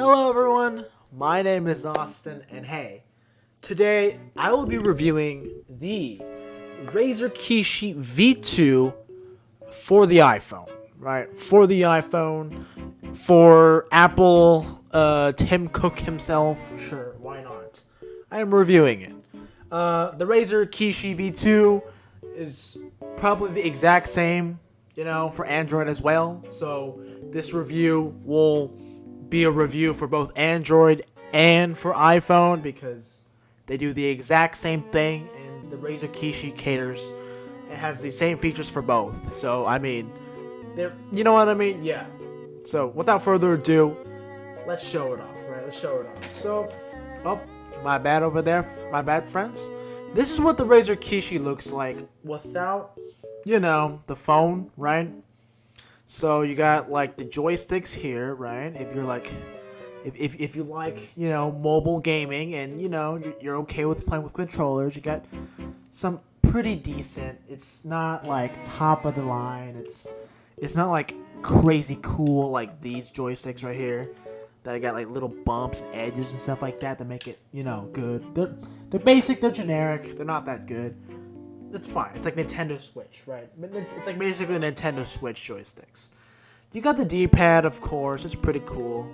Hello everyone, my name is Austin, and hey, today I will be reviewing the Razer Kishi V2 for the iPhone, right? For the iPhone, for Apple, Tim Cook himself, sure, why not? I am reviewing it. The Razer Kishi V2 is probably the exact same, for Android as well, so this review will be a review for both Android and for iPhone because they do the exact same thing, and the Razer Kishi caters. It has the same features for both. So I mean, you know what I mean? Yeah. So without further ado, let's show it off, right? Let's show it off. So, oh, my bad over there, my bad friends. This is what the Razer Kishi looks like without, the phone, right? So you got like the joysticks here, right? If you're like, if you like, mobile gaming and you're okay with playing with controllers, you got some pretty decent. It's not like top of the line. It's not like crazy cool like these joysticks right here that got like little bumps and edges and stuff like that make it good. They're basic. They're generic. They're not that good. It's fine. It's like Nintendo Switch, right? It's like basically Nintendo Switch joysticks. You got the D-pad, of course. It's pretty cool.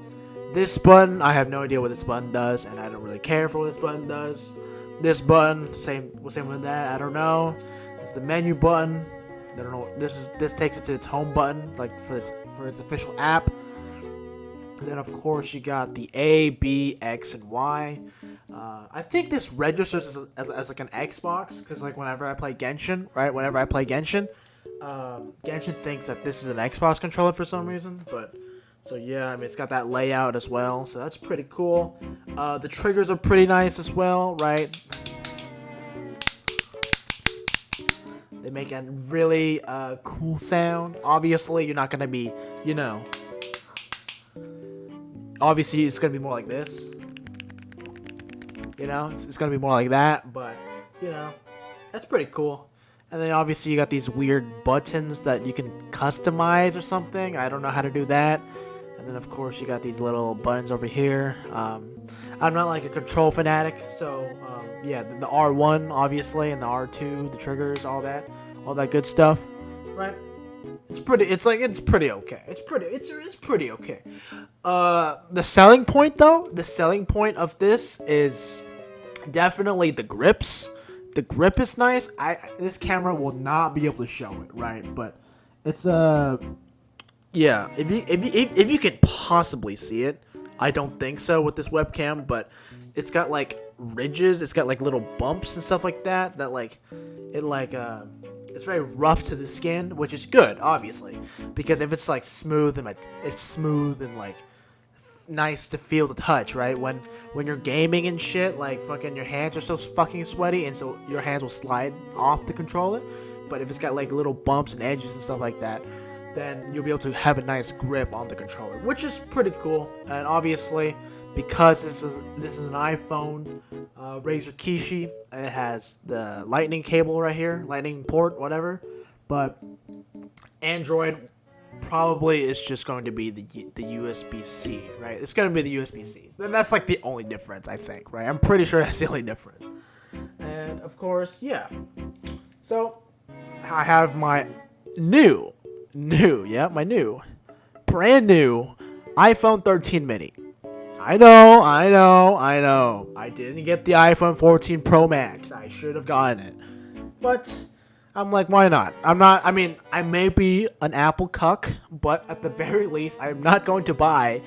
This button, I have no idea what this button does, and I don't really care for what this button does. This button, same with that. I don't know. It's the menu button. I don't know. This takes it to its home button, like for its official app. And then of course you got the A, B, X, and Y. I think this registers as like an Xbox, because like whenever I play Genshin, right? Genshin thinks that this is an Xbox controller for some reason, but so yeah, I mean it's got that layout as well, so that's pretty cool. The triggers are pretty nice as well, right? They make a really cool sound. Obviously, you're not gonna be, obviously it's gonna be more like this. It's gonna be more like that, but that's pretty cool. And then obviously you got these weird buttons that you can customize or something. I don't know how to do that. And then of course you got these little buttons over here. I'm not like a control fanatic, so yeah, the R1 obviously and the R2, the triggers, all that good stuff, right? It's pretty okay. It's pretty okay. The selling point of this is definitely the grips. The grip is nice. This camera will not be able to show it, right? But it's yeah. If you could possibly see it, I don't think so with this webcam. But it's got like ridges. It's got like little bumps and stuff like that. It's very rough to the skin, which is good, obviously, because if it's like smooth and it's smooth and like nice to feel to touch, right? When you're gaming and shit, like fucking your hands are so fucking sweaty, and so your hands will slide off the controller. But if it's got like little bumps and edges and stuff like that, then you'll be able to have a nice grip on the controller, which is pretty cool. And obviously, because this is an iPhone, Razer Kishi, it has the lightning cable right here, lightning port, whatever. But Android probably is just going to be the USB-C, right? It's going to be the USB-C. That's like the only difference, I think, right? I'm pretty sure that's the only difference. And of course, yeah. So I have my brand new iPhone 13 mini. I know. I didn't get the iPhone 14 Pro Max. I should have gotten it. But I'm like, why not? I may be an Apple cuck, but at the very least, I'm not going to buy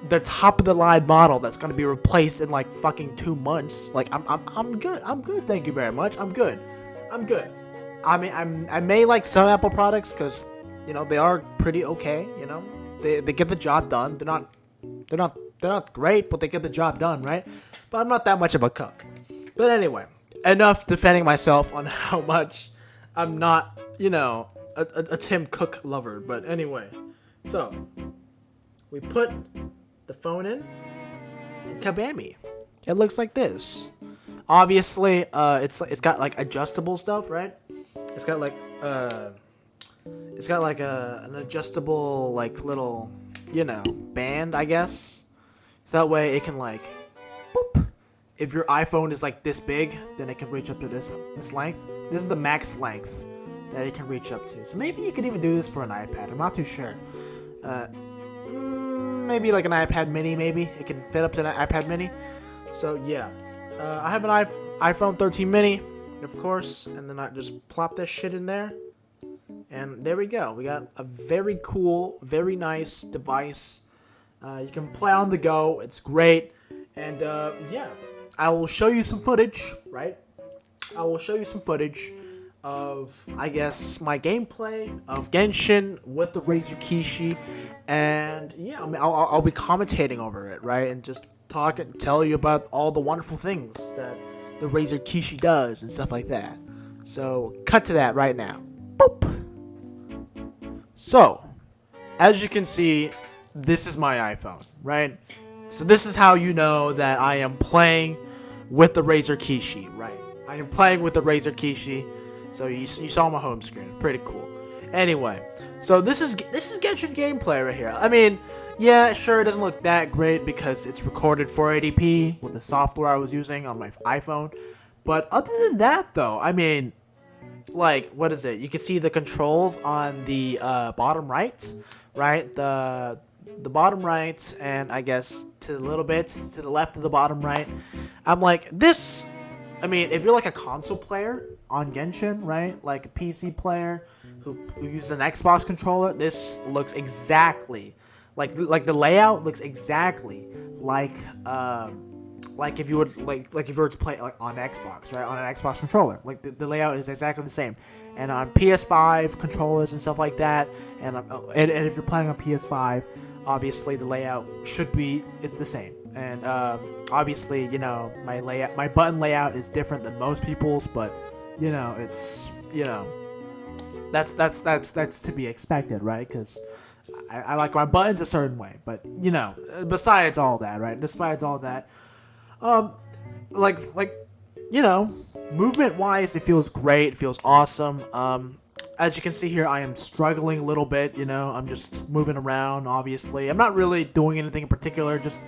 the top of the line model that's going to be replaced in like fucking 2 months. Like, I'm good. I'm good. Thank you very much. I'm good. I mean, I may like some Apple products because, they are pretty okay. They get the job done. They're not great, but they get the job done, right? But I'm not that much of a cuck. But anyway, enough defending myself on how much I'm not, a Tim Cook lover. But anyway, so we put the phone in, and kabammy, it looks like this. Obviously, it's got like adjustable stuff, right? It's got like an adjustable like little band, I guess. So that way it can like, boop. If your iPhone is like this big, then it can reach up to this length. This is the max length that it can reach up to. So maybe you could even do this for an iPad. I'm not too sure. Maybe like an iPad mini, maybe. It can fit up to an iPad mini. So yeah. I have an iPhone 13 mini, of course. And then I just plop this shit in there. And there we go. We got a very cool, very nice device. You can play on the go. It's great. And yeah. I will show you some footage, right? I will show you some footage of, I guess, my gameplay of Genshin with the Razer Kishi, and yeah, I mean, I'll be commentating over it, right? And just talk and tell you about all the wonderful things that the Razer Kishi does and stuff like that. So, cut to that right now. Boop! So, as you can see, this is my iPhone, right? So this is how you know that I am playing with the Razer Kishi, right? I am playing with the Razer Kishi. So you saw my home screen. Pretty cool. Anyway, so this is Genshin gameplay right here. I mean, yeah, sure, it doesn't look that great because it's recorded 480p with the software I was using on my iPhone. But other than that, though, I mean, like, what is it? You can see the controls on the bottom right, right? The bottom right, and I guess to a little bit to the left of the bottom right. I'm like, this, I mean, if you're like a console player on Genshin, right, like a PC player who uses an Xbox controller, this looks exactly like the layout looks exactly like if you would like if you were to play like on Xbox, right, on an Xbox controller. Like the layout is exactly the same, and on PS5 controllers and stuff like that, and if you're playing on PS5, obviously the layout should be the same. And obviously, you know, my button layout is different than most people's, but you know, it's, you know, that's to be expected, right? Because I like my buttons a certain way, but you know, besides all that, right? Besides all that, like you know, movement wise, it feels great. It feels awesome. As you can see here, I am struggling a little bit. You know, I'm just moving around. Obviously, I'm not really doing anything in particular. Just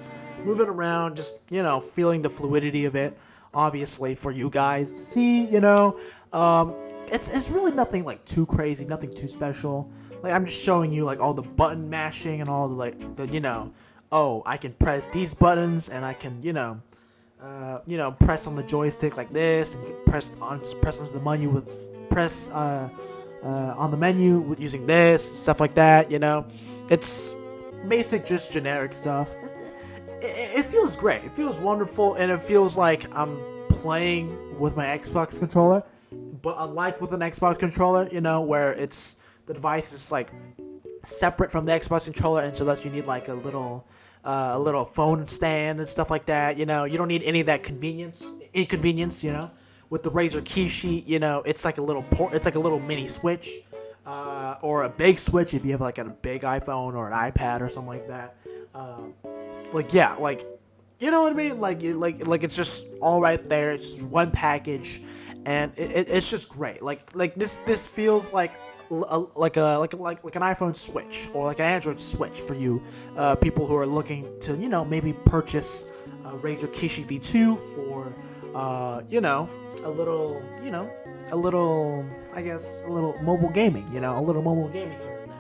moving around, just, you know, feeling the fluidity of it. Obviously, for you guys to see, you know, it's really nothing like too crazy, nothing too special. Like, I'm just showing you like all the button mashing and all the like the, you know, oh, I can press these buttons and I can, you know, press on the joystick like this and press onto the menu with on the menu with using this stuff like that. You know, it's basic, just generic stuff. It feels great. It feels wonderful, and it feels like I'm playing with my Xbox controller. But unlike with an Xbox controller, you know, where it's the device is like separate from the Xbox controller, and so that you need like a little phone stand and stuff like that. You know, you don't need any of that inconvenience. You know, with the Razer Kishi, you know, it's like a little mini Switch, or a big Switch if you have like a big iPhone or an iPad or something like that. Like, yeah, like, you know what I mean? Like it's just all right there. It's one package, and it's just great. Like this feels like an iPhone Switch or like an Android Switch for you people who are looking to, you know, maybe purchase a Razer Kishi V2 for you know, a little I guess a little mobile gaming, you know, a little mobile gaming here and there.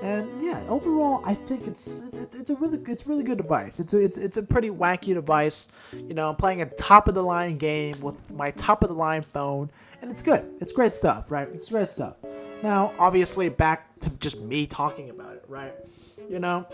And yeah, overall, I think it's a really good device. It's a pretty wacky device. You know, I'm playing a top of the line game with my top of the line phone, and it's good. It's great stuff, right? It's great stuff. Now, obviously, back to just me talking about it, right? You know,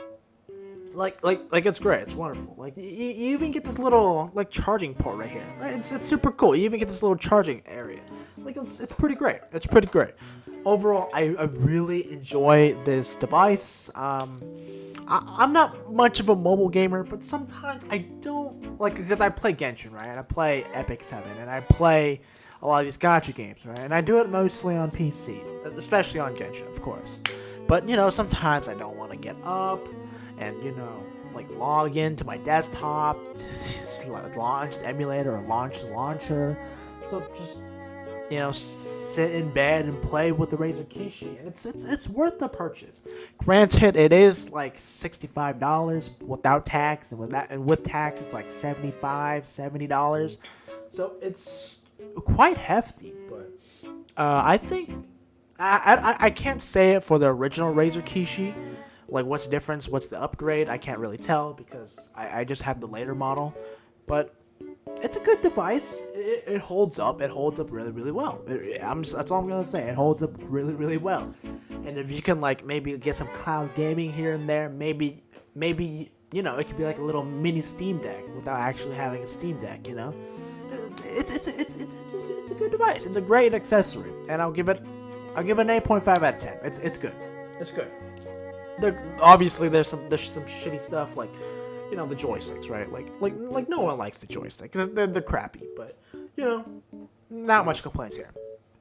like it's great. It's wonderful. Like you even get this little like charging port right here, right? It's super cool. You even get this little charging area. Like it's pretty great. It's pretty great. Overall, I really enjoy this device. I'm not much of a mobile gamer, but sometimes I don't, like, because I play Genshin, right? And I play Epic 7, and I play a lot of these gacha games, right? And I do it mostly on PC, especially on Genshin, of course. But, you know, sometimes I don't want to get up and, you know, like log into my desktop, launch the emulator or launch the launcher. So just, sit in bed and play with the Razer Kishi, and it's worth the purchase. Granted, it is like $65 without tax, and with tax, it's like $70. So it's quite hefty, but I think I can't say it for the original Razer Kishi. Like, what's the difference? What's the upgrade? I can't really tell because I just have the later model. But it's a good device. It holds up. It holds up really, really well. That's all I'm gonna say. It holds up really, really well. And if you can like maybe get some cloud gaming here and there, maybe it could be like a little mini Steam Deck without actually having a Steam Deck. It's a good device. It's a great accessory, and I'll give it an 8.5 out of 10. It's good. It's good. Obviously there's some shitty stuff like the joysticks, right? Like no one likes the joystick because they're crappy, but not much complaints here.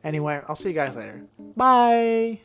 Anyway, I'll see you guys later. Bye.